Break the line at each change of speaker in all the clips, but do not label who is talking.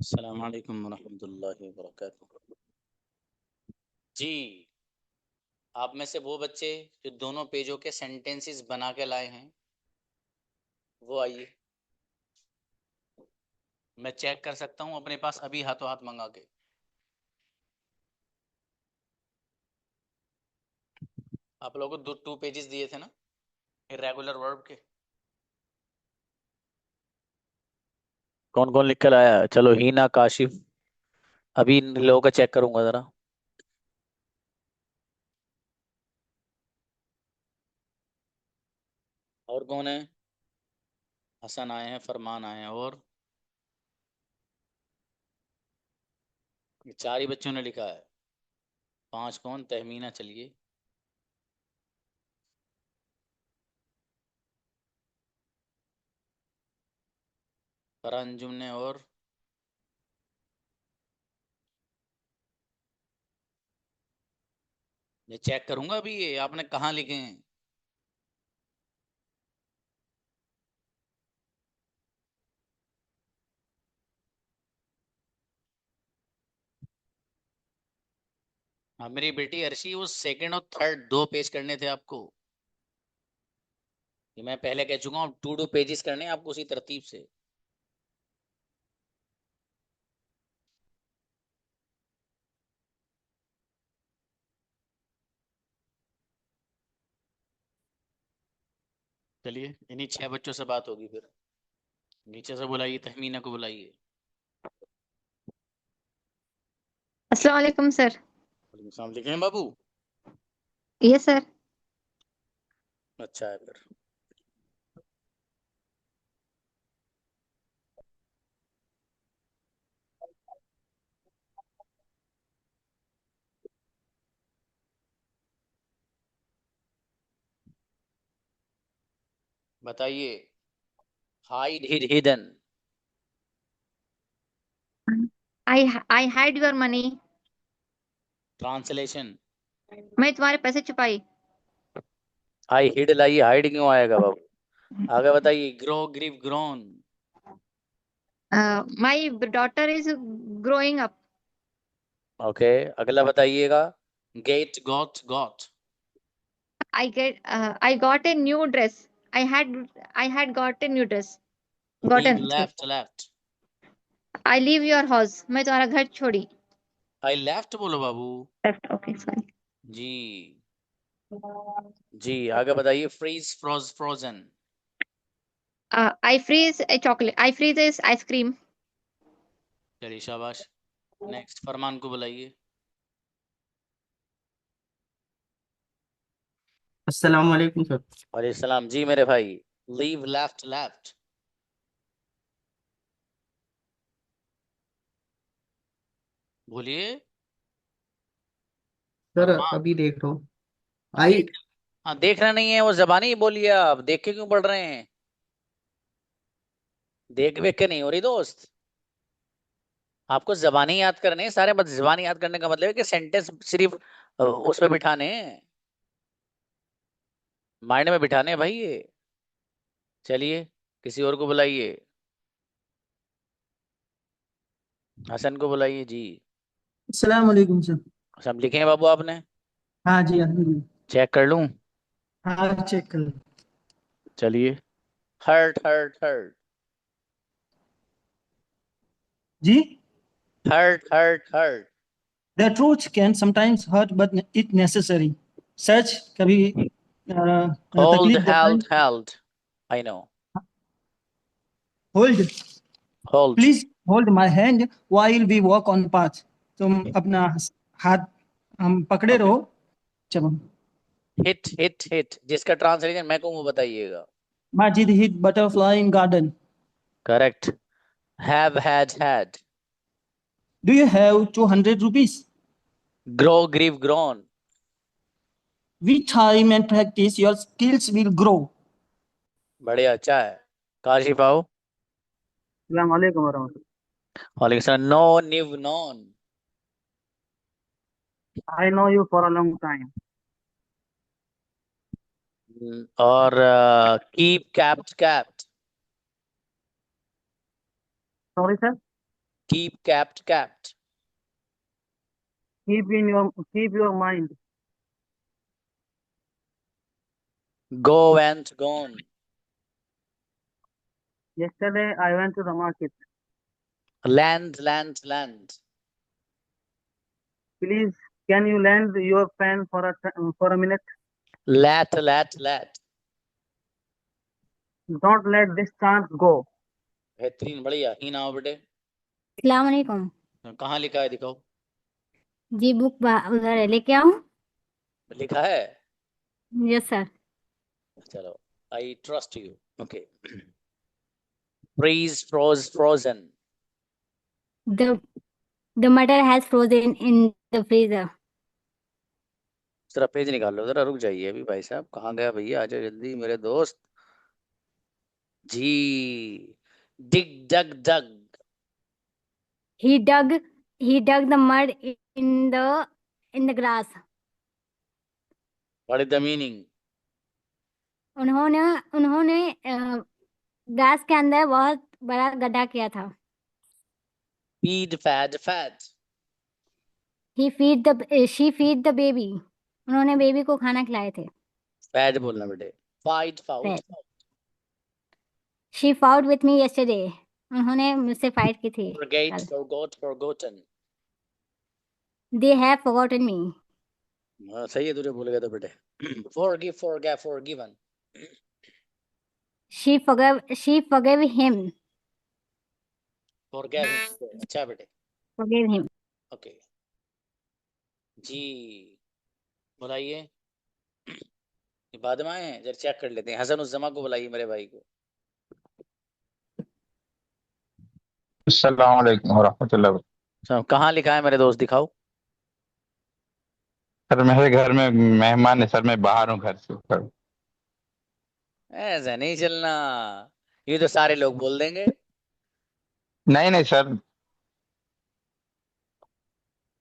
अस्सलाम वालेकुम वरहमतुल्लाहि वबरकातुहू। जी, आप में से वो बच्चे जो दोनों पेजों के सेंटेंसेस बना के लाए हैं वो आइए, मैं चेक कर सकता हूँ अपने पास अभी हाथों हाथ मंगा के। आप लोगों को 2 पेजेस दिए थे ना इर्रेगुलर वर्ब के। कौन कौन लिख कर आया है? चलो हीना, काशिफ, अभी इन लोगों का चेक करूंगा जरा। और कौन है? हसन आए हैं, फरमान आए हैं, और ये 4 ही बच्चों ने लिखा है। 5 कौन? तहमीना, चलिए। फरंजुम ने, और ये चेक करूंगा अभी ये आपने कहाँ लिखे हैं। हाँ, मेरी बेटी अर्शी, वो सेकंड और थर्ड 2 पेज करने थे आपको। ये मैं पहले कह चुका हूँ, 2 पेजेस करने हैं आपको उसी तरतीब से। चलिए, इन्हीं 6 बच्चों से बात होगी फिर। नीचे से बुलाइए, तहमीना को बुलाइए।
अस्सलाम वालेकुम सर।
वालेकुम सलाम। लिखे हैं बाबू?
Yes sir.
अच्छा है फिर। बताइए। Hide, hidden.
I hide your money.
Translation.
मैं तुम्हारे पैसे छुपाई।
आई हिड लाइए, हाइड क्यों आएगा बाबू? आगे बताइए। Grow, grew, grown.
My daughter is growing up.
Okay, अगला बताइएगा। Get, got.
I got a new dress. I had got a new dress.
Leave,
gotten sorry.
Left.
I leave your house. मैं तुम्हारा घर छोड़ी।
आई लेफ्ट बोलो बाबू।
Left okay sorry.
जी। जी, आगे बताइए। Freeze, frozen.
I freeze a chocolate. I freeze a ice cream.
चलिए, शाबाश। नेक्स्ट, फरमान को बुलाइए।
अस्सलाम वालेकुम सर।
वालेकुम सलाम जी मेरे भाई। Leave, left. बोलिए।
सर
फरमान।
अभी देख रहा हूँ। आई।
देख। हाँ, देखना नहीं है, वो जबानी ही बोलिए। आप देख के क्यों पढ़ रहे हैं? देख वेख के नहीं हो रही दोस्त। आपको जबानी याद करने हैं सारे, बस जबानी याद करने का मतलब है कि सेंटेंस सिर्फ उस पे बिठाने हैं, माइंड में बिठाने हैं भाई ये। चलिए, किसी और को बुलाइए। हसन को बुलाइए जी।
अस्सलाम वालेकुम सर।
सब लिखे हैं बाबू आपने?
हाँ जी अल्हम्दुलिल्लाह।
चेक कर लूं?
हाँ चेक कर लो।
चलिए। हर्ट।
जी।
Hurt.
The truth can sometimes hurt but it necessary. सच कभी
होल्ड,
तकलीफ देता है।
Held. I know.
Hold.
Hold.
Please hold my hand while we walk on path. तुम अपना हाथ हम पकड़े
ओके।
रहो। चलो।
हिट जिसका ट्रांसलेशन मैं कहूँ वो बताइएगा।
Majid hit butterfly in garden.
Correct. Have, had.
Do you have 200 rupees?
Grow, grew, grown.
With time and practice your skills will grow.
बढ़िया, अच्छा है। काशिफ आओ।
अस्सलाम वालेकुम वरहमतुल्लाह।
वालेकुम सलाम। No, knew, known.
I know you for a long time.
और keep, kept.
Sorry sir.
keep, kept, kept.
keep your mind.
Go, went, gone.
Yesterday I went to the market.
Land, land, land.
Please, can you lend your pen for a minute?
Let, let, let.
Don't let this chance go.
बेहतरीन, बढ़िया। ही ना हो बेटे।
अस्सलाम वालेकुम।
कहाँ लिखा है, दिखाओ।
जी बुक उधर है, लेके आऊं?
लिखा है?
Yes sir.
चलो, I trust you. Okay. Freeze, froze, frozen.
The mother has frozen in the freezer.
जरा पेज निकाल लो, जरा रुक जाइए अभी भाई साहब। कहाँ गया भैया, आ जाओ जल्दी मेरे दोस्त जी। Dig, dug, dug.
He dug the mud in the grass.
What is the meaning?
उन्होंने घास के अंदर बहुत बड़ा गड्ढा किया था।
Feed, fad, fad.
she feed the baby. उन्होंने बेबी को खाना खिलाए थे।
Fad बोलना बेटे। Fight, fout,
Fed.
fout.
She fought with me yesterday. उन्होंने मुझसे फाइट की थी
Forget,
कल।
forgot, forgotten.
They have forgotten me.
हाँ, सही है, तुझे भूल गया था बेटे। Forgive, forget, forgiven.
She forgave him.
Forget him. अच्छा बेटे।
Forgave him.
ओके जी, बुलाइए। ये बाद में आए हैं, जरा चेक कर लेते हैं। हसन उस-जमा को बुलाइए, मेरे भाई को।
अस्सलाम वालेकुम वरहमतुल्लाह।
कहाँ लिखा है मेरे दोस्त, दिखाओ।
सर मेरे घर में मेहमान है सर, मैं बाहर हूँ घर से सर।
ऐसा नहीं चलना, ये तो सारे लोग बोल देंगे।
नहीं नहीं सर।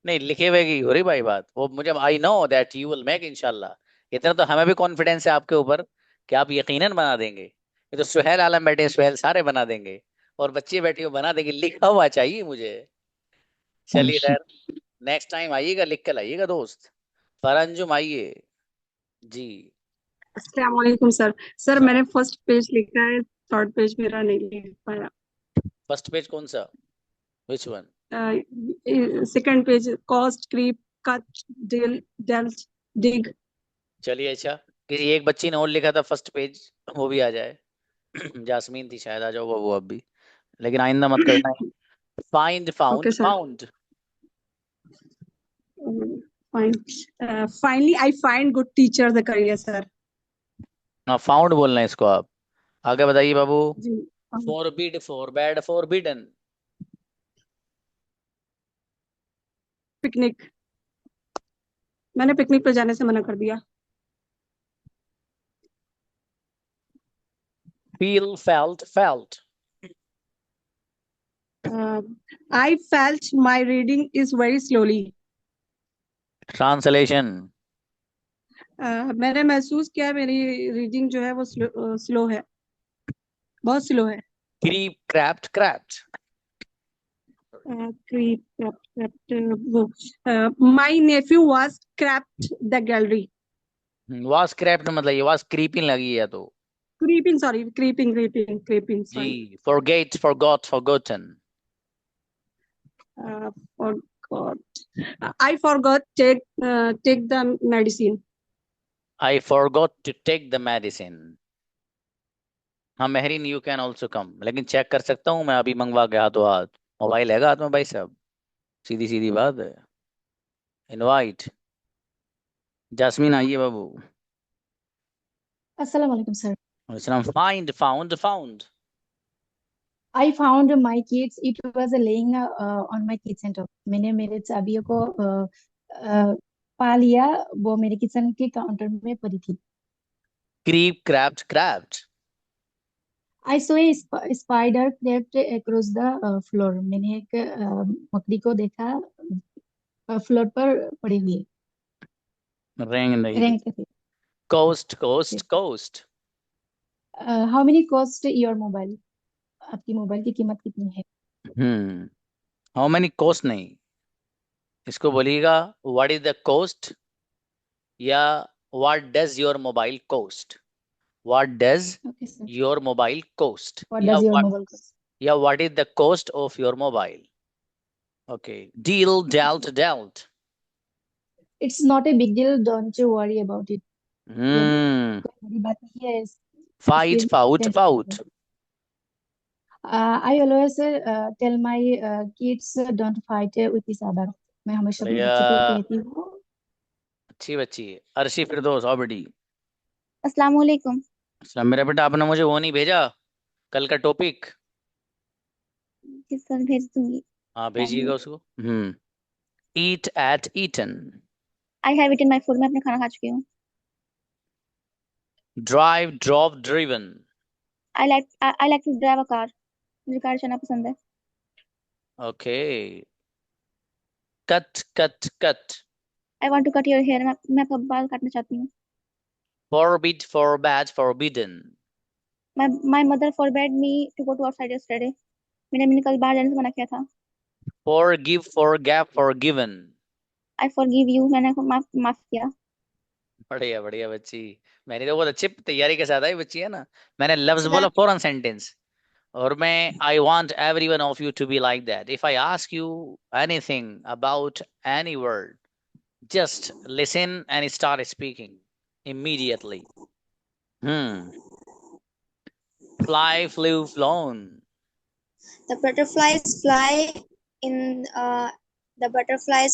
नहीं, लिखे हुए की हो रही भाई बात, वो मुझे I know that you will make इंशाल्लाह। इतना तो हमें भी कॉन्फिडेंस है आपके ऊपर कि आप यकीनन बना देंगे। ये तो सुहेल आलम बैठे हैं, सुहेल सारे बना देंगे, और बच्चे बैठे हो बना देंगे। लिखा हुआ चाहिए मुझे। चलिए खैर, नेक्स्ट टाइम आइएगा, लिख कर लाइएगा दोस्त। फरंजुम आइए जी।
अस्सलाम वालेकुम सर। सर मैंने फर्स्ट पेज लिखा है, थर्ड पेज मेरा नहीं लिख पाया।
फर्स्ट पेज कौन सा, which one?
Second page, cost, creep, cut, dealt, dig.
चलिए अच्छा, किसी एक बच्ची ने और लिखा था फर्स्ट पेज, वो भी आ जाए। जासमीन थी शायद, आ जाओ वो अब भी, लेकिन आइंदा मत करना। Find, found,
okay sir.
Found.
Fine. Finally I find good teacher the career sir.
हाँ, फाउंड बोलना है इसको आप। आगे बताइए बाबू।
जी।
Forbid, forbade, forbidden.
पिकनिक, मैंने पिकनिक पर जाने से मना कर दिया।
Feel, felt, felt.
I felt my reading is very slowly.
Translation.
मैंने महसूस किया मेरी रीडिंग जो है वो स्लो है, बहुत स्लो है।
Creep, crept, crept.
My nephew was crapped the gallery.
Was crept मतलब ये वाज क्रीपिंग लगी है तो।
Creeping, sorry, creeping,
जी,
sorry.
Forget, forgot, forgotten.
Forgot. I forgot take the medicine.
I forgot to take the medicine. हाँ Mehreen, you can also come, लेकिन check कर सकता हूँ मैं अभी मंगवा के हाथों हाथ। मोबाइल हैगा हाथ में भाई साहब, सीधी सीधी बात है। इनवाइट। जासमीन आइए बाबू।
Assalamu alaikum, sir.
Find, found, found.
I found my kids. It was laying on my kitchen top. मैंने मेरे चाबियों को पा लिया, वो मेरे किचन के काउंटर में पड़ी थी।
Creep, crept, crept.
I saw a spider crept across the floor. मैंने एक मकड़ी को देखा फ्लोर पर पड़ी हुई
रेंग नहीं।
रेंग कर।
Cost, cost, cost.
How many cost your mobile? आपकी मोबाइल की कीमत कितनी है?
हाउ मेनी कोस्ट नहीं, इसको बोलिएगा व्हाट इज द कोस्ट, या what does your mobile cost, what does
Okay, sir.
Your mobile cost,
What does your mobile cost?
या what is the cost of your mobile. Okay, deal, dealt, dealt.
It's not a big deal. Don't you worry about it. कोई बड़ी बात नहीं है
fight,
इसकी
fought,
tension
fought.
नहीं है। I always tell my kids don't fight with each other. मैं हमेशा अपने
बढ़िया,
बच्चों को कहती हूँ।
अच्छी बच्ची है. अर्शी फिरदौस ऑबडी.
अस्सलाम वालेकुम।
अस्सलाम. मेरा बेटा आपने मुझे वो नहीं भेजा कल का टॉपिक?
जी सर, भेज दूंगी।
हाँ भेजिएगा उसको. Eat ate eaten.
I have eaten my food, मैं अपना खाना खा चुकी हूँ।
Drive, drop, driven.
I like to drive a car, मुझे कार चलाना पसंद है।
Okay. Cut, cut, cut.
I want to cut your hair, मैं आपका बाल काटना चाहती हूँ।
Forbid, forbade, forbidden.
My mother forbade me to go to outside yesterday, मैंने अम्मी ने कल बाहर जाने से मना किया था।
Forgive, forgave, forgiven.
I forgive you, मैंने आपको माफ किया।
बढ़िया बढ़िया बच्ची. मैंने तो बहुत अच्छी तैयारी के साथ आई बच्ची है ना. मैंने लफ्ज बोला फौरन सेंटेंस. और मैं I want everyone of you to be like that. If I ask you anything about any word, just listen and start speaking immediately. Fly, flew, flown.
The butterflies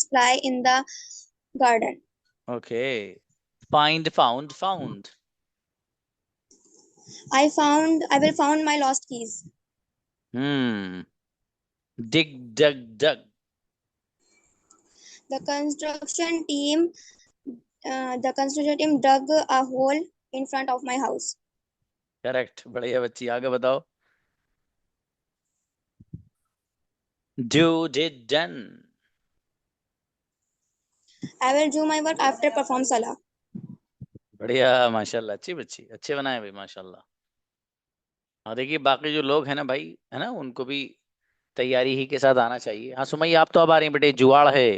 fly in the garden.
Okay. Find, found, found.
I will found my lost keys.
Dig, dug, dug.
The construction team dug a hole in front of my house.
Correct. बढ़िया बच्ची. आगे बताओ. Do, did, done.
I will do my work after perform salah.
बढ़िया, माशाल्लाह. अच्छी बच्ची, अच्छे बनाए भाई माशाल्लाह. हाँ देखिए बाकी जो लोग हैं ना भाई, है ना, उनको भी तैयारी ही के साथ आना चाहिए. हाँ सुमैया, आप तो अब आ रही हैं बेटे, जुआड़ है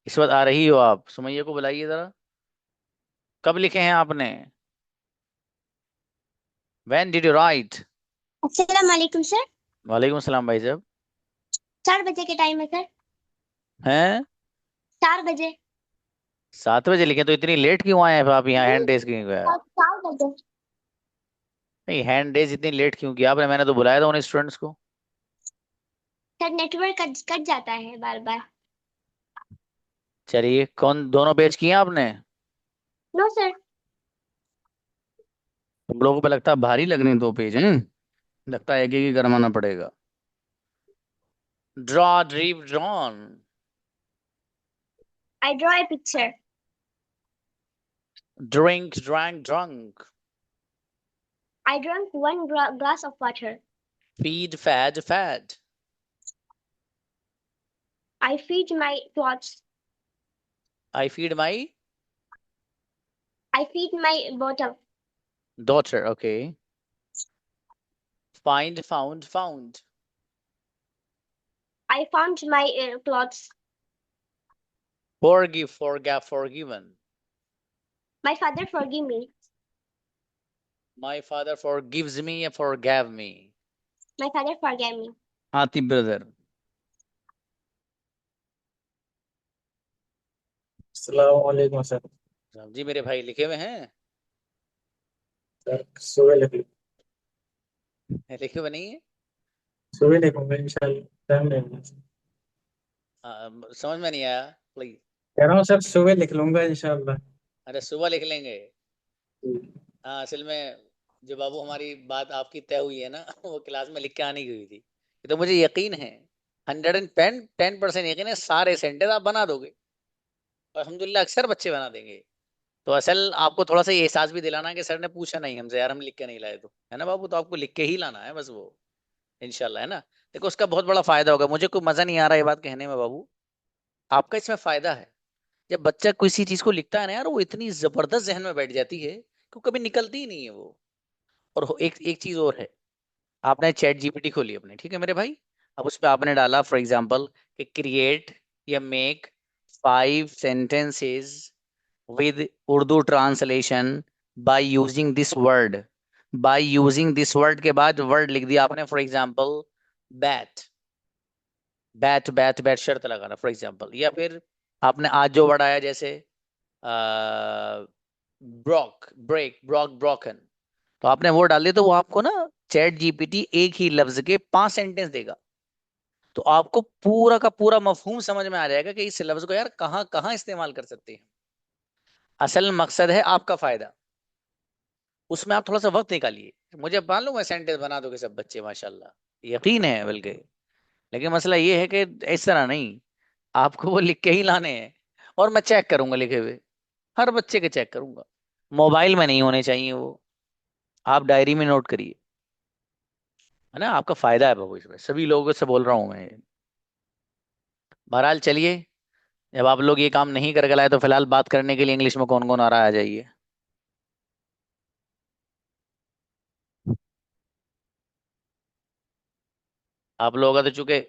इस वक्त आ रही हो आप. सुमैया को बुलाइए जरा. कब लिखे हैं आपने? When did you write?
अस्सलाम वालेकुम सर।
वालेकुम सलाम भाई साहब.
4 बजे के टाइम है सर।
हैं?
4 बजे।
7 बजे लिखे तो इतनी लेट क्यों आए हैं आप यहाँ? हैंड रेज क्यों किया?
4 बजे।
नहीं, हैंड रेज इतनी लेट क्यों किया आपने? मैंने तो बुलाया था उन स्टूडेंट्स को.
सर नेटवर्क कट जाता है बार बार।
चलिए, कौन दोनों पेज किए आपने?
No sir.
तुम लोगों को लगता है भारी लग रही 2 पेज हैं. लगता है एक एक ही करवाना पड़ेगा. Draw, drew, drawn.
I draw a picture.
Drink, drank, drunk.
I drank one glass of water.
Feed, fed, fed.
I feed my clothes.
I feed my
I feed my bottle.
daughter. Okay. Find, found, found.
I found my clothes.
Forgive, forgave, forgiven.
My father forgive me.
My father forgives me and forgave me.
My father forgave me.
Atif brother.
अस्सलामुअलैकुम sir.
जी मेरे भाई लिखे हुए हैं?
Sir सुबह लिख
लिखे हुए नहीं है?
सुबह लिखूंगा इंशाल्लाह, टाइम नहीं।
समझ में नहीं आया प्लीज.
कह रहा हूँ सर सुबह लिख लूंगा इंशाल्लाह।
अरे सुबह लिख लेंगे. हाँ असल में जो बाबू हमारी बात आपकी तय हुई है ना वो क्लास में लिख के आने की हुई थी. ये तो मुझे यकीन है, 110% यकीन है सारे सेंटेंस आप बना दोगे और अल्हम्दुलिल्लाह अक्सर बच्चे बना देंगे. तो असल आपको थोड़ा सा ये एहसास भी दिलाना कि सर ने पूछा नहीं हमसे, यार हम लिख के नहीं लाए, तो है ना बाबू, तो आपको लिख के ही लाना है बस वो, इंशाल्लाह, है ना. देखो उसका बहुत बड़ा फायदा होगा. मुझे कोई मजा नहीं आ रहा ये बात कहने में बाबू, आपका इसमें फायदा है. जब बच्चा किसी चीज को लिखता है ना यार, वो इतनी जबरदस्त जहन में बैठ जाती है कि कभी निकलती ही नहीं है वो. और एक एक चीज और है, आपने चैट जीपीटी खोली अपने, ठीक है मेरे भाई. अब उस पर आपने डाला फॉर एग्जाम्पल कि क्रिएट या make 5 sentences with Urdu translation by using this word. By using this word के बाद वर्ड लिख दिया आपने, for example bat, bat bat bat शर्त लगाना फॉर एग्जाम्पल। या फिर आपने आज जो वर्ड आया जैसे ब्रॉक, ब्रेक, ब्रॉक, ब्रोकन, तो आपने वो डाल दिया तो वो आपको ना चैट जीपीटी एक ही लफ्ज के 5 सेंटेंस देगा। तो आपको पूरा का पूरा मफहूम समझ में आ जाएगा कि इस लफ्ज को यार कहाँ कहाँ इस्तेमाल कर सकते हैं। असल मकसद है आपका फायदा, उसमें आप थोड़ा सा वक्त निकालिए। मुझे मालूम है सेंटेंस बना दोगे सब बच्चे माशाल्लाह, यकीन है बल्कि, लेकिन मसला ये है कि इस तरह नहीं, आपको वो लिख के ही लाने हैं और मैं चेक करूंगा लिखे हुए, हर बच्चे के चेक करूंगा। मोबाइल में नहीं होने चाहिए वो, आप डायरी में नोट करिए, है ना, आपका फायदा है बाबू इसमें, सभी लोगों से बोल रहा हूँ मैं। बहरहाल चलिए, जब आप लोग ये काम नहीं करके लाए तो फिलहाल बात करने के लिए इंग्लिश में कौन कौन आ रहा है, आ जाइए। आप लोगों का तो चूंकि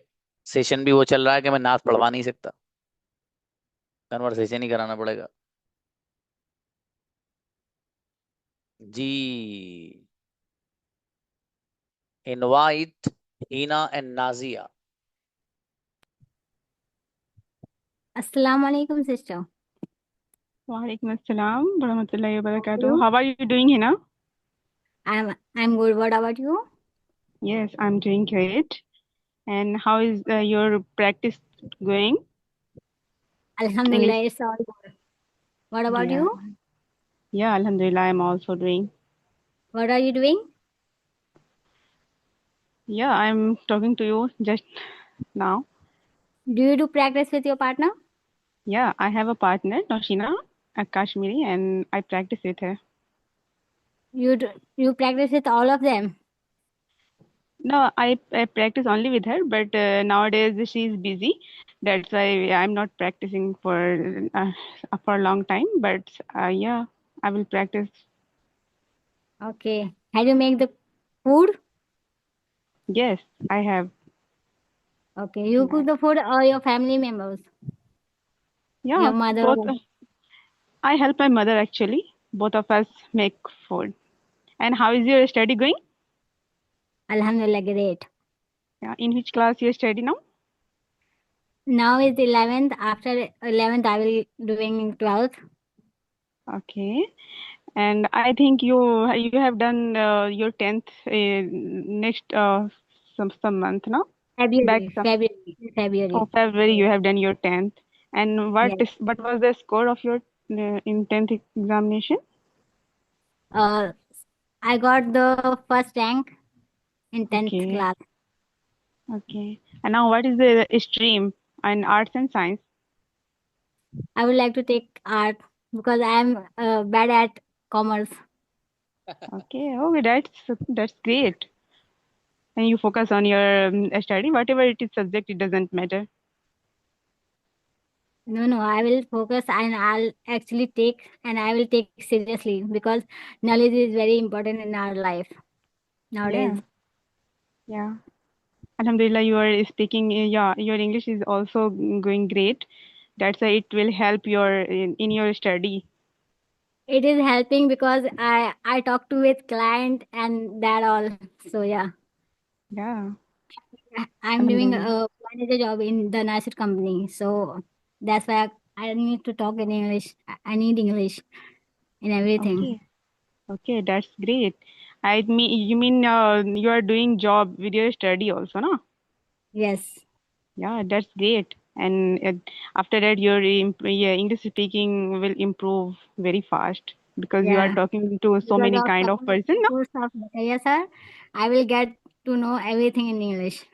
सेशन भी वो चल रहा है कि मैं नाथ पढ़वा नहीं सकता, कन्वर्सेशन ही कराना पड़ेगा। जी, इनवाइट हीना एंड नाजिया।
अस्सलाम वालेकुम sister.
Walaikum assalam warahmatullahi wabarakatuh. How are you doing, Hina?
I'm good. What about you?
Yes, I'm doing great. And how is your practice going?
Alhamdulillah,
English?
it's all good. What about
Yeah.
you?
Yeah, Alhamdulillah, I'm also doing.
What are you doing?
Yeah, I'm talking to you just now.
Do you do practice with your partner?
Yeah, I have a partner, Noshina, a Kashmiri, and I practice with her.
You practice with all of them?
No, I practice only with her, but nowadays she's busy. That's why I'm not practicing for a long time. But yeah, I will practice.
Okay. Have you make the food?
Yes, I have.
Okay. You cook the food or your family members?
Yeah,
Your mother?
both. I help my mother actually. Both of us make food. And how is your study going?
Alhamdulillah, great.
Yeah, in which class you study now?
Now is 11th. After 11th, I will doing 12th.
Okay. And I think you have done your 10th next some month, no? Back
February.
oh, February you have done your 10th. And what
Yes.
what was the score of your in 10th examination?
I got the first rank in 10th
Okay.
class.
Okay. And now what is the stream in arts and science?
I would like to take art because I am bad at commerce.
Okay. Oh, that's great. And you focus on your study, whatever it is subject, it doesn't matter.
No, I will focus and I will take seriously because knowledge is very important in our life nowadays.
Yeah. Alhamdulillah, you are speaking, yeah, your English is also going great. That's why it will help in your study.
It is helping because I talk to with client and that all. So yeah.
Yeah.
I'm doing
Alhamdulillah.
a manager job in the Nasir company. So that's why I need to talk in English. I need English in everything.
Okay, that's great. You mean you are doing job with your study also, no?
Yes.
Yeah, that's great. And after that, your English speaking will improve very fast because you are
Yeah.
talking to so
Because
many
of
kind of
support
person, no?
course of yes, sir. I will get to know everything in English.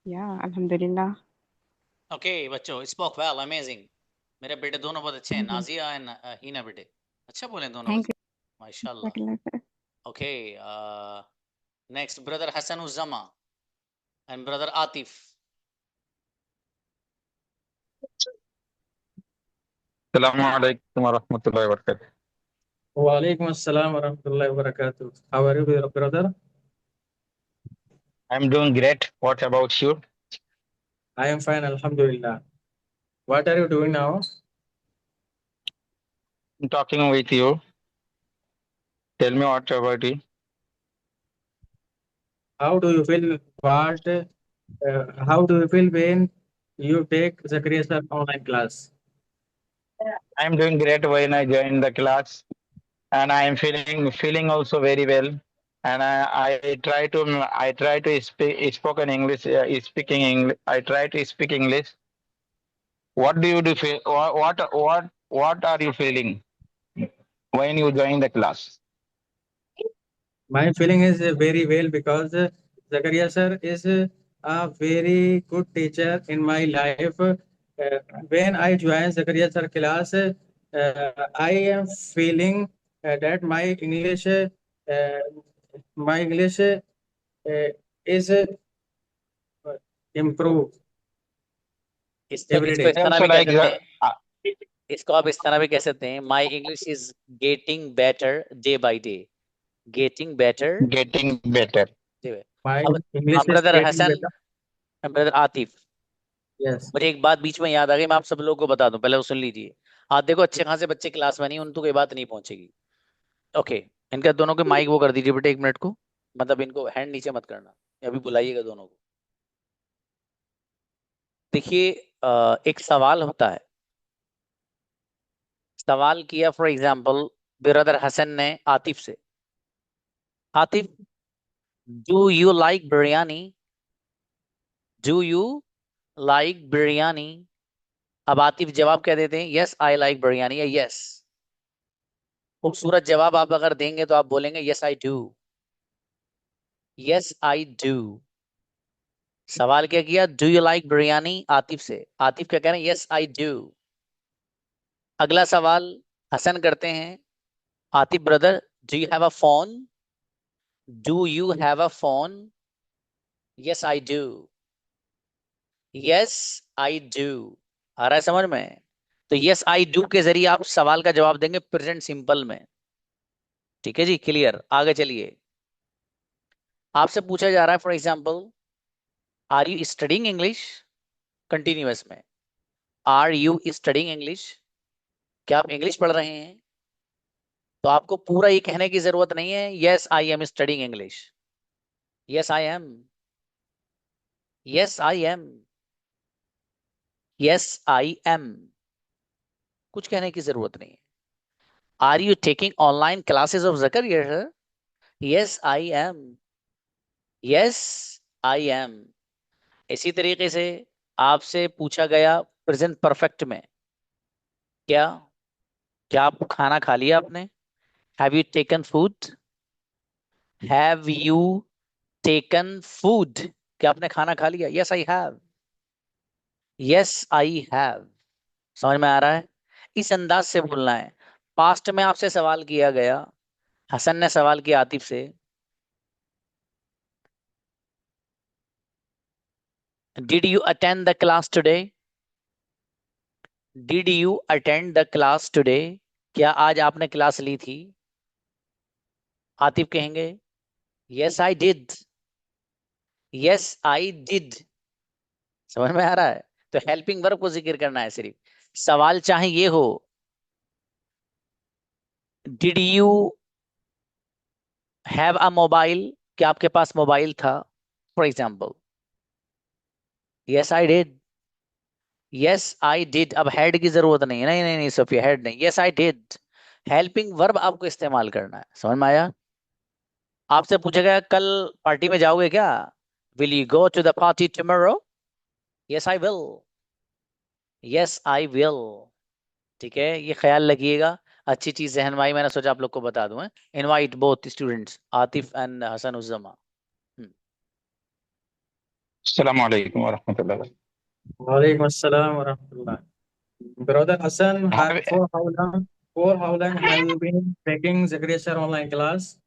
Yeah, Alhamdulillah.
Okay, बच्चों, spoke well, amazing. मेरे बेटे दोनों बहुत अच्छे हैं,
Thank you.
Nazia and हीना बेटे अच्छा बोले दोनों
Thank
बच्चे, माशाल्लाह।
Jazakallah khair.
Okay, next brother Hassan Uzzama and brother Atif.
Assalamualaikum warahmatullahi wabarakatuh.
Walaikum assalam wa rahmatullahi wa barakatuh. How are you, brother?
I'm doing great. What about you?
I am fine, Alhamdulillah. What are you doing now?
I'm talking with you. Tell me what about you.
How do you feel? How do you feel when you take Zakaria sir online class?
I'm doing great when I joined the class, and I am feeling also very well. And I try to spoken English, speaking English. I try to speak English. What do you do? What are you feeling when you join the class?
My feeling is very well because Zakaria sir is a very good teacher in my life. When I join Zakaria sir class, I am feeling that my English is improved every
इसको
day.
इस तरह
Also
भी कह
like
सकते
the,
हैं, इसको आप इस तरह भी कह सकते हैं, my English is getting better day by day, getting better
getting better.
Day by.
My
अब
English is
brother
getting
Hasan,
better.
Brother Atif,
Yes.
मुझे एक बात बीच में याद आ गई, मैं आप सब लोगों को बता दूं, पहले वो सुन लीजिए। आप देखो अच्छे खासे बच्चे क्लास में नहीं, उन तो कोई बात नहीं पहुंचेगी। ओके, इनका दोनों के माइक वो कर दीजिए बेटे, 1 मिनट को, मतलब इनको हैंड नीचे मत करना, अभी बुलाइएगा दोनों को। देखिए एक सवाल होता है, सवाल किया फॉर एग्जाम्पल ब्रदर हसन ने आतिफ से, Atif do you like biryani, do you like biryani. अब आतिफ जवाब क्या देते हैं, यस आई लाइक बिरयानी, या यस। खूबसूरत जवाब आप अगर देंगे तो आप बोलेंगे yes I do, yes I do. सवाल क्या किया, do you like biryani Atif से, आतिफ क्या कह रहे हैं, यस आई डू। अगला सवाल हसन करते हैं, Atif brother do you have a phone, do you have a phone, yes I do, yes I do. आ रहा है समझ में? तो यस आई डू के जरिए आप सवाल का जवाब देंगे प्रेजेंट सिंपल में। ठीक है जी, क्लियर। आगे चलिए, आपसे पूछा जा रहा है for example, are you studying English, continuous में, आर यू स्टडिंग इंग्लिश, क्या आप इंग्लिश पढ़ रहे हैं? तो आपको पूरा ये कहने की जरूरत नहीं है yes I am studying English, yes I am, yes I am, yes I am, कुछ कहने की जरूरत नहीं है। Are you taking online classes of Zakaria, yes I am, yes I am. इसी तरीके से आपसे पूछा गया प्रेजेंट परफेक्ट में, क्या क्या आप खाना खा लिया आपने, have you taken food, have you taken food, क्या आपने खाना खा लिया, yes I have, yes I have. समझ में आ रहा है? इस अंदाज से बोलना है। पास्ट में आपसे सवाल किया गया, हसन ने सवाल किया आतिफ से, did you attend the class today, did you attend the class today, क्या आज आपने क्लास ली थी? आतिफ कहेंगे yes I did, yes I did. समझ में आ रहा है? तो हेल्पिंग वर्ब को जिक्र करना है सिर्फ। सवाल चाहे ये हो, did you have a mobile, क्या आपके पास मोबाइल था, for example, yes I did, yes I did. अब हेड की जरूरत नहीं है, नहीं नहीं नहीं सोफिया, हेड नहीं, yes I did. Helping verb आपको इस्तेमाल करना है। समझ में आया? आपसे पूछा गया कल पार्टी में जाओगे क्या, will you go to the party tomorrow, yes I will, yes I will. ठीक है, ये ख्याल रखिएगा, अच्छी चीज जहन में आई, मैंने सोचा आप लोग को बता दूं। Invite both students Atif and Hassan Uzzama.
Assalamu alaikum wa rahmatullah.
Walaikum assalam wa rahmatullah. Brother Hassan, for how long have you been taking Zakaria sir online class?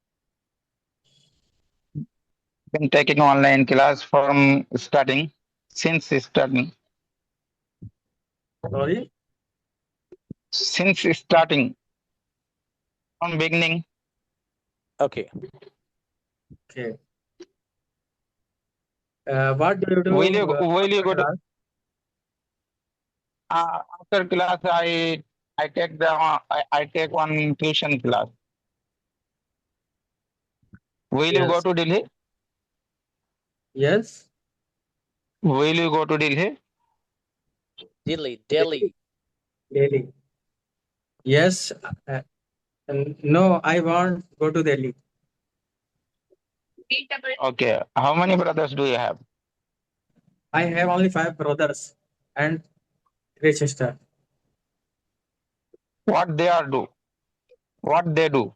Been taking online class from starting, since starting,
Sorry?
since starting, from beginning.
Okay.
Okay. What do you do?
Will you
after
go to
class?
After class, I take one tuition class. Will you go
Yes.
to Delhi?
Yes.
Will you go to Delhi?
Delhi.
Delhi. Yes. No, I won't go to Delhi.
Okay. How many brothers do you have?
I have only 5 brothers and 3 sisters.
What they are do? What they do?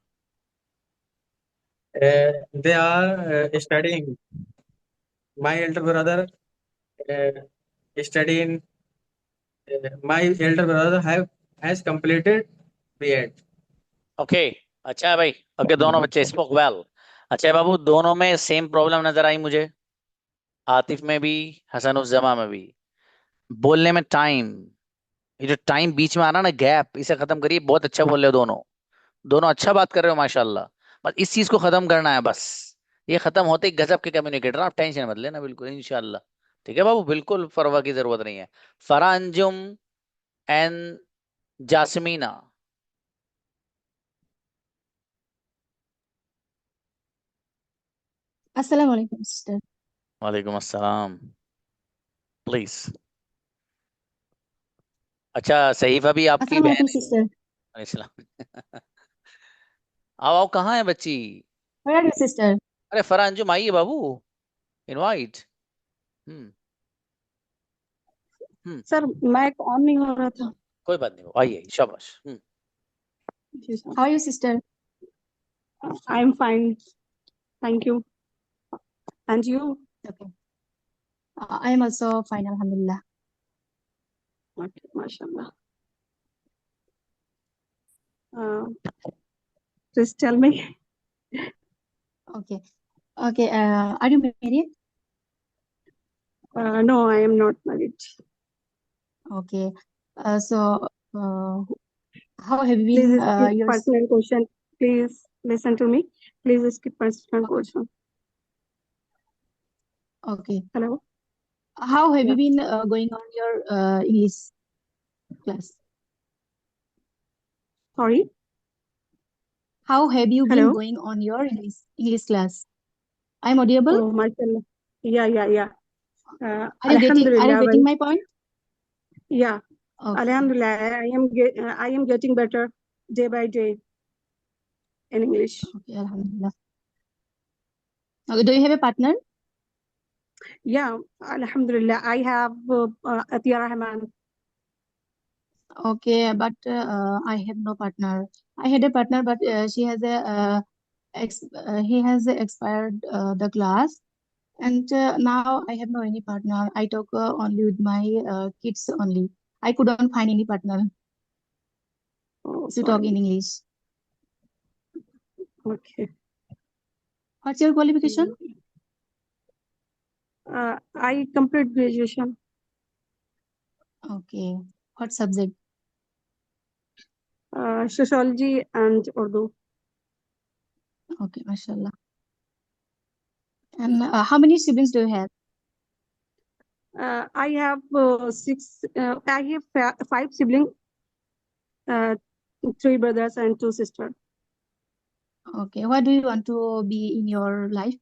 They are studying. My elder brother studying. My elder brother has completed B.Ed.
Okay अच्छा है भाई okay दोनों बच्चे spoke well अच्छा है बाबू दोनों में same problem नजर आई मुझे आतिफ में भी हसनुज्जमा में भी बोलने में टाइम ये जो टाइम बीच में आ रहा ना गैप इसे खत्म करिए बहुत अच्छा बोल रहे हो दोनों दोनों अच्छा बात कर रहे हो माशाल्लाह बस इस चीज को खत्म करना है बस ये खत्म होते ही गजब के कम्युनिकेटर आप टेंशन मत लेना बिल्कुल इंशाल्लाह ठीक है बाबू बिल्कुल परवाह की जरूरत नहीं है Farah Anjum and Jasmina
Assalamu alaikum, sister.
वालेकुम अस्सलाम प्लीज अच्छा सहीफा भी आपकी
Assalamu
बहन
alaikum,
है
sister.
अलैहिस्सलाम आओ आओ कहाँ है बच्ची
Where are you, sister?
अरे फरा अंजुम आइए बाबू invite hmm
sir mic on नहीं हो रहा था
कोई बात नहीं आइए शाबाश
How are you, sister?
I am fine thank you and you
Okay. I am also fine, alhamdulillah.
माशाल्लाह please tell me
Okay. Okay. Are you married?
No I am not married
Okay. So, how have you
Please
been?
skip
Your
personal question. Please listen to me. Please skip personal question.
okay.
Hello.
How have you
Yeah.
been going on your English class?
Sorry.
How have you
Hello.
been going on your English class? I'm audible?
Oh, mashallah. Yeah.
Are you getting
Alhamdulillah. Well,
my point?
yeah.
Okay.
Alhamdulillah. I am getting better day by day in English.
Okay, alhamdulillah. Okay, do you have a partner?
Yeah. Alhamdulillah. I have Atiya Rahman.
Okay, but I have no partner. I had a partner, but he has expired the class, and now I have no any partner. I talk only with my kids only. I couldn't find any partner
Oh,
to talk
sorry.
in English.
Okay.
What's your qualification?
I complete graduation.
Okay. What subject?
Sociology and Urdu.
Okay, mashallah. And how many siblings do you have?
I have I have 5 siblings, 3 brothers and 2 sisters.
Okay. What do you want to be in your life?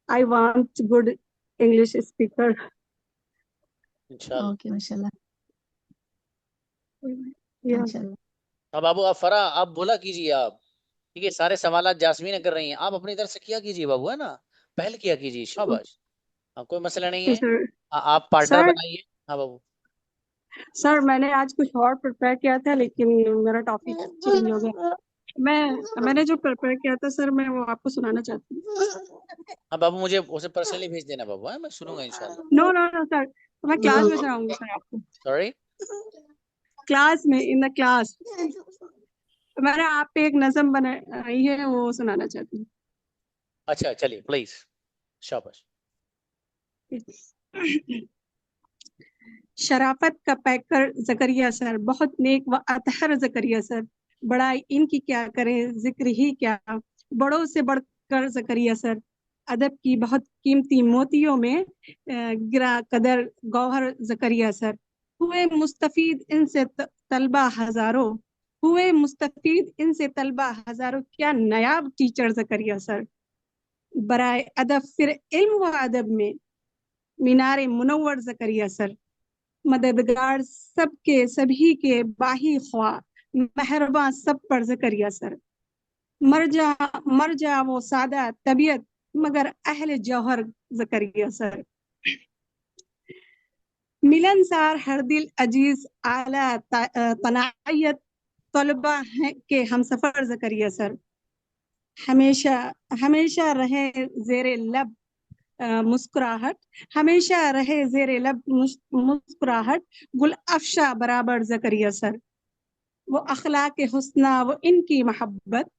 I want good English speaker.
इंशाल्लाह
Okay, mashallah.
Yeah.
Mashallah.
अब बाबू आप फरा आप बोला कीजिए आप ठीक है सारे सवाल जासमीन कर रही हैं आप अपनी तरफ से किया कीजिए बाबू है ना पहल किया कीजिए शाबाश कोई मसला नहीं है
सर
आप पार्टनर
सर
बनाइए हाँ बाबू
सर मैंने आज कुछ और प्रिपेयर किया था लेकिन मेरा टॉपिक चेंज हो गया मैंने जो प्रिपेयर किया था सर मैं वो आपको सुनाना चाहती हूँ
हाँ बाबू मुझे उसे पर्सनली भेज देना बाबू है मैं सुनूंगा इंशाल्लाह
नो नो नो सर मैं क्लास में सुनाऊंगी सर आपको
सॉरी
क्लास में इन द क्लास मैंने आप पे एक नज़म बनाई है वो सुनाना चाहती हूँ
अच्छा चलिए प्लीज शाबाश
शराफत का पैकर जकरिया सर बहुत नेक व अतहर जकरिया सर बड़ा इनकी क्या करें जिक्र ही क्या बड़ों से बढ़कर जकरिया सर अदब की बहुत कीमती मोतियों में गिरा कदर गौहर ज़करिया सर। हुए मुस्तफीद इनसे तलबा हजारों, हुए मुस्तफीद इनसे तलबा हजारों, क्या नायाब टीचर ज़करिया सर। बराए अदब फिर इल्म व अदब में मीनारे मुनव्वर ज़करिया सर। मददगार सबके सभी के बाही ख्वा, मेहरबान सब पर ज़करिया सर। मर जा वो सादा तबीयत मगर अहले जौहर ज़करिया सर। मिलनसार हर दिल अजीज आला तनायत तलबा हैं के हम सफर ज़करिया सर। हमेशा हमेशा रहे ज़ेरे लब मुस्कुराहट, हमेशा रहे ज़ेरे लब मुस्कुराहट, गुल अफशा बराबर ज़करिया सर। वो अखलाक हुस्ना वो इनकी मोहब्बत,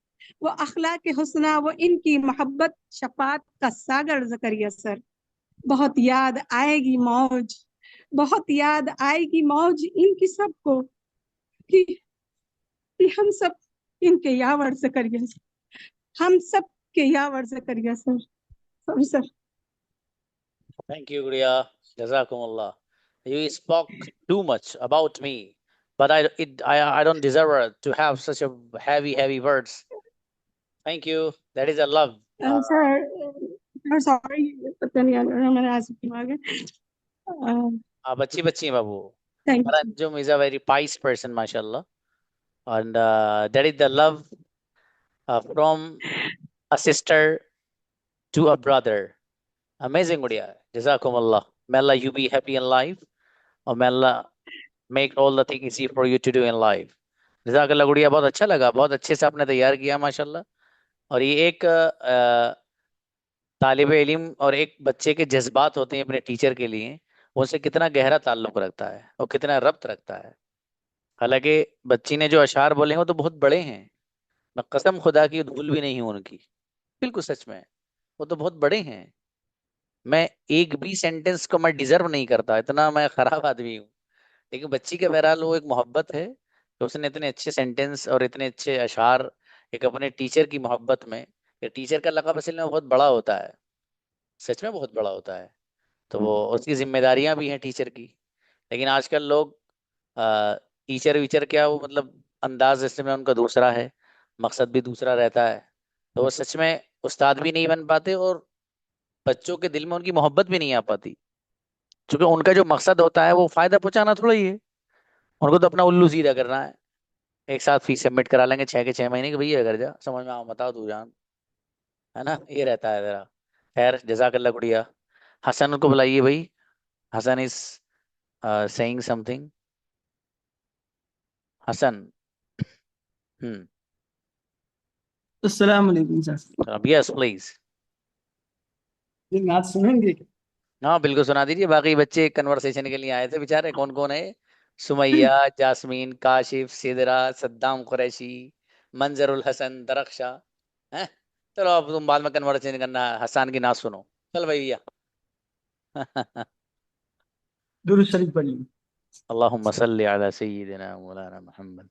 वो अखलाक हुस्ना वो इनकी मोहब्बत, शफात का सागर ज़करिया सर। बहुत याद आएगी मौज, बहुत याद आएगी मौज इनकी सबको, कि हम सब इनके यावर ज़करिया सर, हम सब के Yawar Zakaria sir. Sir
Thank you, Guria. Jazakumullah. You spoke too much about me, but I don't deserve to have such a heavy words. Thank you. That is a love.
Sir sorry, पता नहीं मैंने आज दिमाग है।
आप अच्छी हैं बाबू.
Thank
But Anjum is a very pious person, mashallah. And that is the love from a sister to a brother. Amazing, Guria. Jazakumullah. May Allah you be happy in life. Or may Allah make all the things easy for you to do in life. जज़ाकल्लाह गुड़िया, बहुत अच्छा लगा, बहुत अच्छे से आपने तैयार किया माशाल्लाह। और ये एक तालिब इल्म और एक बच्चे के जज्बात होते हैं अपने टीचर के लिए, उनसे कितना गहरा ताल्लुक रखता है और कितना रब्त रखता है। हालांकि बच्ची ने जो अशार बोले हैं वो तो बहुत बड़े हैं, मैं कसम खुदा की धूल भी नहीं हूं उनकी, बिल्कुल सच में, वो तो बहुत बड़े हैं। मैं एक भी सेंटेंस को मैं डिजर्व नहीं करता, इतना मैं खराब आदमी हूँ। लेकिन बच्ची के बहरहाल वो एक मोहब्बत है कि उसने इतने अच्छे सेंटेंस और इतने अच्छे अशार एक अपने टीचर की मोहब्बत में, टीचर का लक़ब असल में बहुत बड़ा होता है, सच में बहुत बड़ा होता है। तो वो उसकी जिम्मेदारियां भी हैं टीचर की। लेकिन आजकल लोग टीचर वीचर क्या, वो मतलब अंदाज जैसे में उनका दूसरा है, मकसद भी दूसरा रहता है, तो वो सच में उस्ताद भी नहीं बन पाते और बच्चों के दिल में उनकी मोहब्बत भी नहीं आ पाती, क्योंकि उनका जो मकसद होता है वो फायदा पहुंचाना थोड़ा ही है, उनको तो अपना उल्लू सीधा करना है। एक साथ फीस सबमिट करा लेंगे 6 के 6 महीने के, भैया घर जा, समझ में आओ बताओ तू जान, है ना, ये रहता है जरा। खैर जज़ाकल्लाह गुड़िया। हसन को बुलाइए भाई, Hasan is saying something. Hasan.
अस्सलाम वालेकुम सर।
Yes please.
ये नात सुनेंगे?
हाँ बिल्कुल सुना दीजिए। बाकी बच्चे कन्वर्सेशन के लिए आए थे बेचारे, कौन कौन है? सुमैया, जासमीन, काशिफ, सिदरा, सद्दाम कुरैशी, मंजरुल हसन, दरख्शा, हैं? चलो अब तुम बाद में कन्वर्सेशन करना, हसन की नात सुनो। चल भैया।
दुरूद शरीफ पढ़िए।
अल्लाहुम्मा सल्ली अला सय्यिदिना मौलाना मुहम्मद।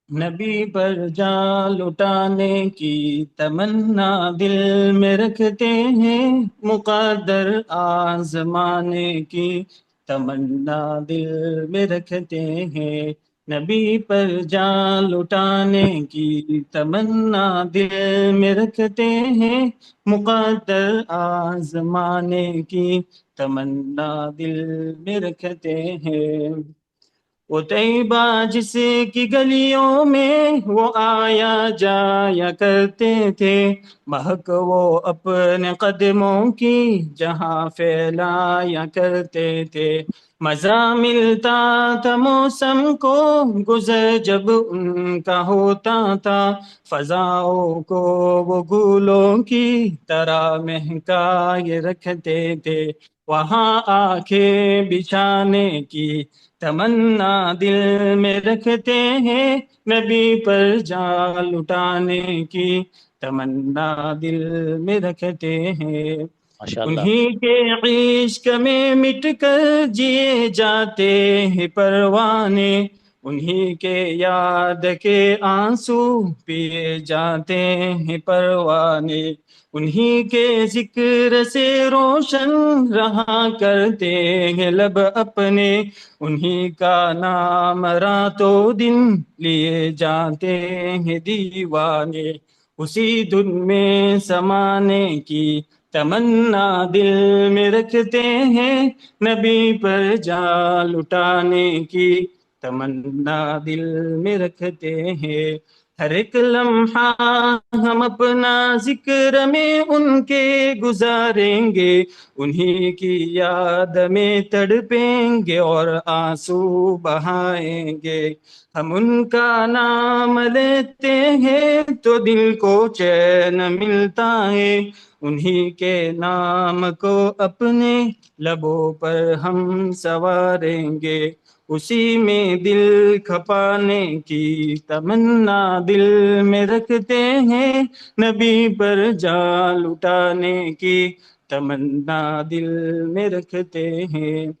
नबी पर जान लुटाने की तमन्ना दिल में रखते हैं, मुकद्दर आजमाने की तमन्ना दिल में रखते हैं। नबी पर जान लुटाने की तमन्ना दिल में रखते हैं, मुकद्दर आजमाने की तमन्ना दिल में रखते हैं। वो तैयबा जिसकी गलियों में वो आया जाया करते थे, महक वो अपने कदमों की जहां फैलाया करते थे। मजा मिलता था मौसम को गुजर जब उनका होता था, फजाओं को वो गूलों की तरह महकाए रखते थे। वहाँ आंखें बिछाने की तमन्ना दिल में रखते हैं, नबी पर जान लुटाने की तमन्ना दिल में रखते हैं।
माशाल्लाह।
उन्हीं के इश्क में मिट कर जिए जाते हैं परवाने, उन्हीं के याद के आंसू पिए जाते हैं परवाने, उन्हीं के जिक्र से रोशन रहा करते हैं लब अपने, उन्हीं का नाम रातों दिन लिए जाते हैं दीवाने, उसी धुन में समाने की तमन्ना दिल में रखते हैं, नबी पर जान लुटाने की तमन्ना दिल में रखते हैं। हर एक लम्हा हम अपना जिक्र में उनके गुजारेंगे, उन्हीं की याद में तड़पेंगे और आंसू बहाएंगे। हम उनका नाम लेते हैं तो दिल को चैन मिलता है, उन्हीं के नाम को अपने लबों पर हम सवारेंगे, उसी में दिल खपाने की तमन्ना दिल में रखते हैं, नबी पर जान लुटाने की तमन्ना दिल में रखते हैं।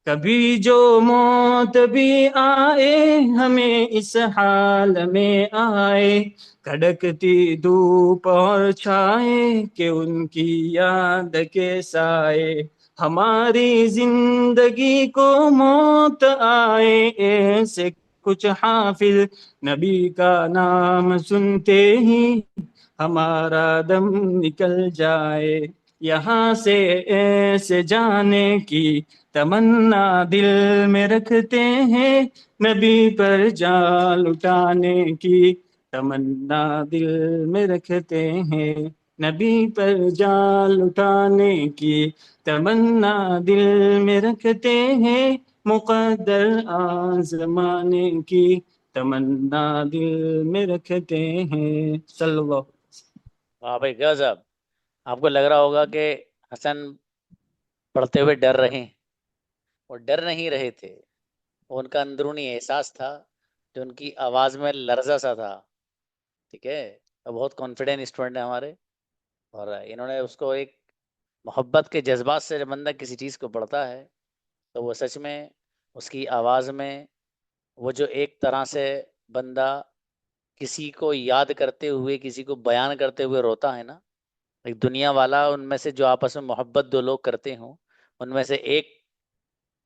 कभी जो मौत भी आए हमें इस हाल में आए, कड़कती धूप और छाए कि उनकी याद के साए, हमारी जिंदगी को मौत आए ऐसे कुछ हाफिज, नबी का नाम सुनते ही हमारा दम निकल जाए, यहाँ से ऐसे जाने की तमन्ना दिल में रखते हैं, नबी पर जान लुटाने की तमन्ना दिल में रखते हैं, नबी पर जान लुटाने की तमन्ना दिल में रखते हैं, मुकद्दर आज़माने की तमन्ना दिल में रखते हैं। सल्लल्लाहु।
वाह भाई गजब। आपको लग रहा होगा कि हसन पढ़ते हुए डर रहे हैं, और डर नहीं रहे थे, वो उनका अंदरूनी एहसास था जो उनकी आवाज़ में लर्जा सा था। ठीक है, तो बहुत कॉन्फिडेंट स्टूडेंट है हमारे, और इन्होंने उसको एक मोहब्बत के जज्बात से जब बंदा किसी चीज़ को पढ़ता है तो वो सच में उसकी आवाज़ में वो जो एक तरह से बंदा किसी को याद करते हुए किसी को बयान करते हुए रोता है ना, एक दुनिया वाला उनमें से जो आपस में मोहब्बत दो लोग करते हों, उनमें से एक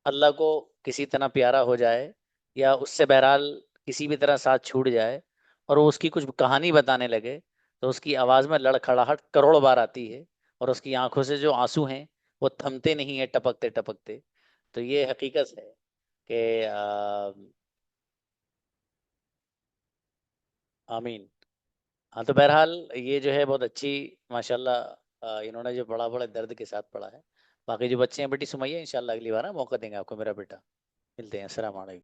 अल्लाह को किसी तरह प्यारा हो जाए या उससे बहरहाल किसी भी तरह साथ छूट जाए और वो उसकी कुछ कहानी बताने लगे, तो उसकी आवाज़ में लड़खड़ाहट करोड़ बार आती है, और उसकी आंखों से जो आंसू हैं वो थमते नहीं है, टपकते टपकते। तो ये हकीकत है कि आमीन। हाँ, तो बहरहाल ये जो है बहुत अच्छी माशाल्लाह, इन्होंने जो पढ़ा बड़े दर्द के साथ पढ़ा है। बाकी जो बच्चे हैं बेटी सुमैया, इंशाल्लाह अगली बार ना मौका देंगे आपको मेरा बेटा। मिलते हैं, अस्सलाम वालेकुम।